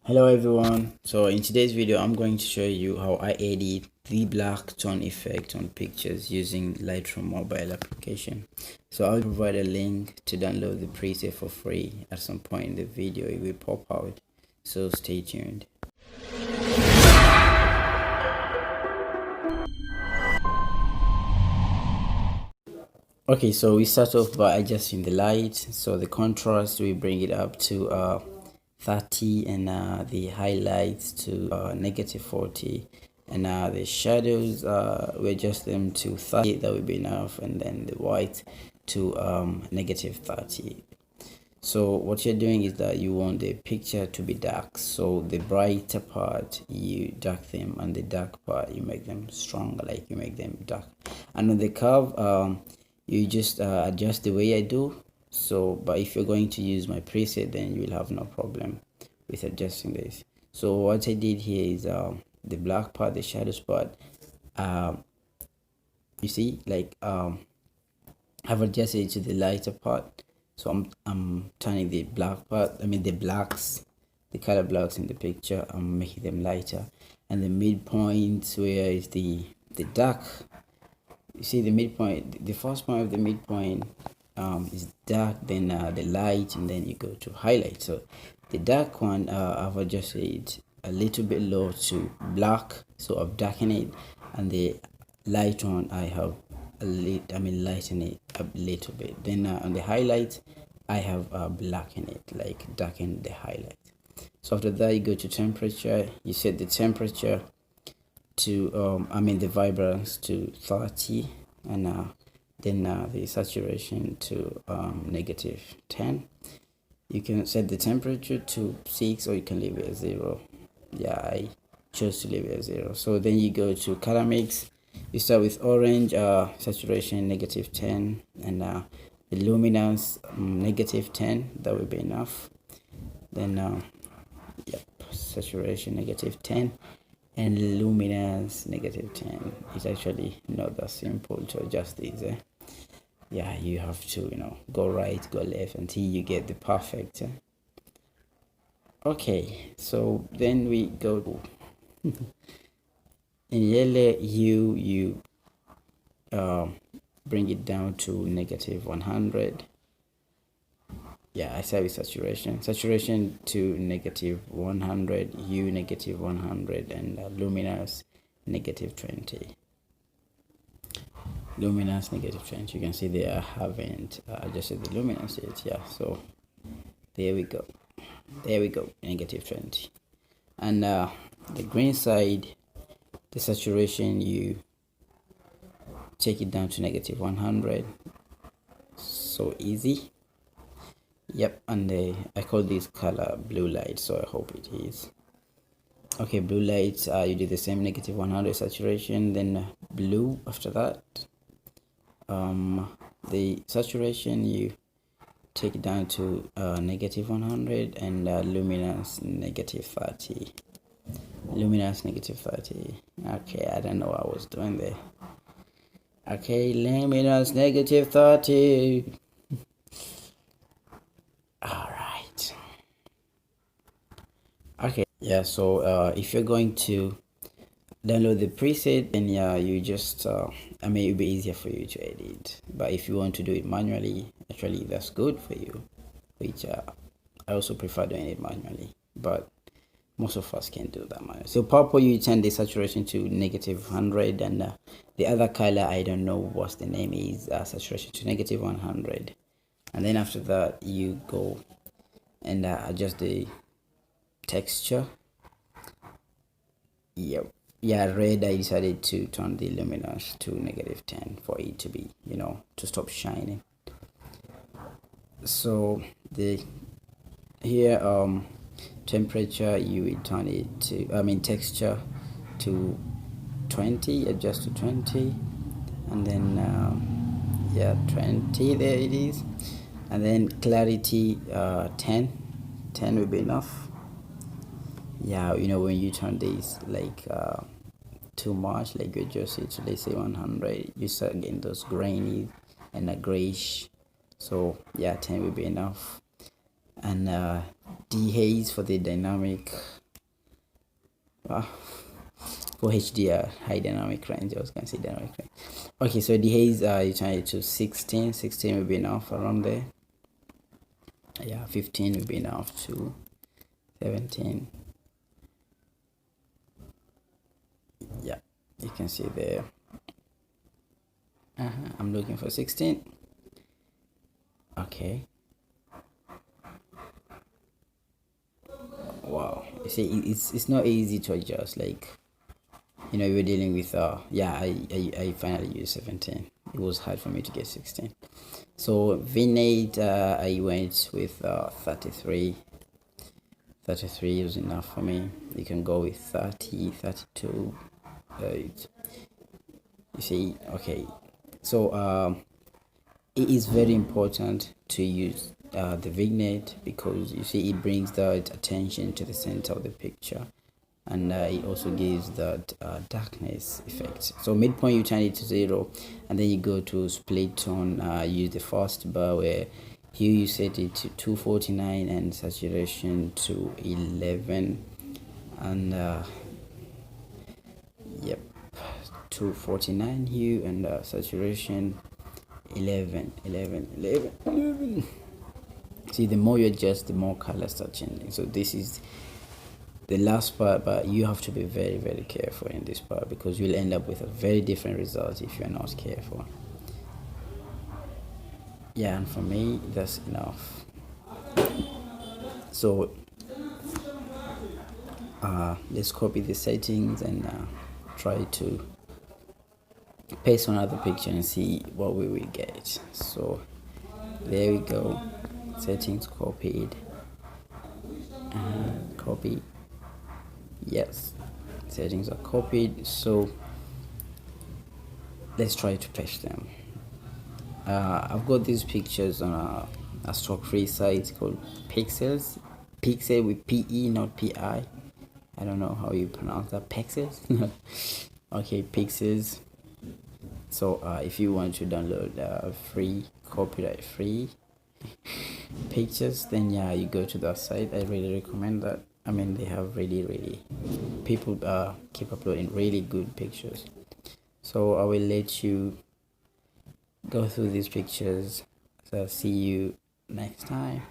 Hello everyone, so in today's video I'm going to show you how I edit the black tone effect on pictures using Lightroom mobile application. So I'll provide a link to download the preset for free at some point in the video. It will pop out, so stay tuned. Okay, so we start off by adjusting the light. So the contrast, we bring it up to 30, and the highlights to -40, and the shadows, we adjust them to 30. That would be enough. And then the white to -30. So what you're doing is that you want the picture to be dark, so the brighter part you dark them, and the dark part you make them stronger, like you make them dark. And on the curve, you just adjust the way I do. So but if you're going to use my preset, then you will have no problem with adjusting this. So what I did here is the black part, the shadows part, you see, like I've adjusted it to the lighter part. So I'm turning the black part, the blacks, the color blocks in the picture, I'm making them lighter. And the midpoint, where is the dark, you see the midpoint, the first point of the midpoint is dark, then the light, and then you go to highlight. So the dark one, I've adjusted it a little bit low to black, so I've darkened it. And the light one, I have lighten it a little bit. Then on the highlight, I have blackened it, like darken the highlight. So after that, you go to temperature, you set the temperature to the vibrance to 30, and then the saturation to -10. You can set the temperature to 6, or you can leave it at 0. Yeah, I chose to leave it at 0. So then you go to color mix. You start with orange, saturation -10, and the luminance -10. That will be enough. Then yep, saturation -10 and luminance -10. It's actually not that simple to adjust these. Yeah, you have to go right, go left until you get the perfect. Okay, so then we go to in yellow, you bring it down to -100. Yeah, I start with saturation to -100, hue -100, and luminance -20. Luminance -20. You can see they haven't adjusted the luminance yet. Yeah, so there we go, -20. And the green side, the saturation, you take it down to -100. So easy. Yep. And I call this color blue light, so I hope it is okay. Blue light, you do the same, -100 saturation, then blue after that. The saturation, you take it down to -100, and luminance -30. Luminance -30. Okay, I don't know what I was doing there. Okay, luminance -30. All right. Okay, yeah, so if you're going to download the preset, then yeah, you just it'll be easier for you to edit. But if you want to do it manually, actually that's good for you, which I also prefer doing it manually, but most of us can do that manually. So purple, you turn the saturation to -100, and the other color, I don't know what the name is, saturation to -100. And then after that, you go and adjust the texture. Yep. Yeah, red, I decided to turn the luminance to -10 for it to be, to stop shining. So the here temperature, you will turn it to texture to 20, adjust to 20, and then yeah, 20, there it is. And then clarity 10 will be enough. Yeah, when you turn this like too much, like you adjust it to, let's say, 100, you start getting those grainy and a grayish. So yeah, 10 will be enough. and dehaze for the dynamic, for HDR, high dynamic range. I was gonna say dynamic range. Okay, so dehaze, you turn it to 16 will be enough, around there. Yeah, 15 will be enough, to 17. Yeah, you can see there. I'm looking for 16. Okay. Wow, you see, it's not easy to adjust. Like, you're dealing with yeah, I finally used 17. It was hard for me to get 16. So Vignette, I went with 33. 33 is enough for me. You can go with 30, 32. You see, okay. So it is very important to use the vignette, because you see it brings that attention to the center of the picture, and it also gives that darkness effect. So midpoint, you turn it to 0, and then you go to split tone. Use the first bar, where here you set it to 249 and saturation to 11, and yep, 249 hue and saturation 11. See, the more you adjust, the more colors start changing. So this is the last part, but you have to be very, very careful in this part, because you'll end up with a very different result if you're not careful. Yeah, and for me, that's enough. So let's copy the settings and try to paste on other picture and see what we will get. So there we go, settings copied, and copy. Yes, settings are copied. So let's try to paste them. I've got these pictures on a stock free site called Pexels. Pixel with PE, not PI. I don't know how you pronounce that. Pexels. Okay, Pixels. So if you want to download free, copyright free pictures, then yeah, you go to that site. I really recommend that. I mean, they have really people keep uploading really good pictures. So I will let you go through these pictures. So see you next time.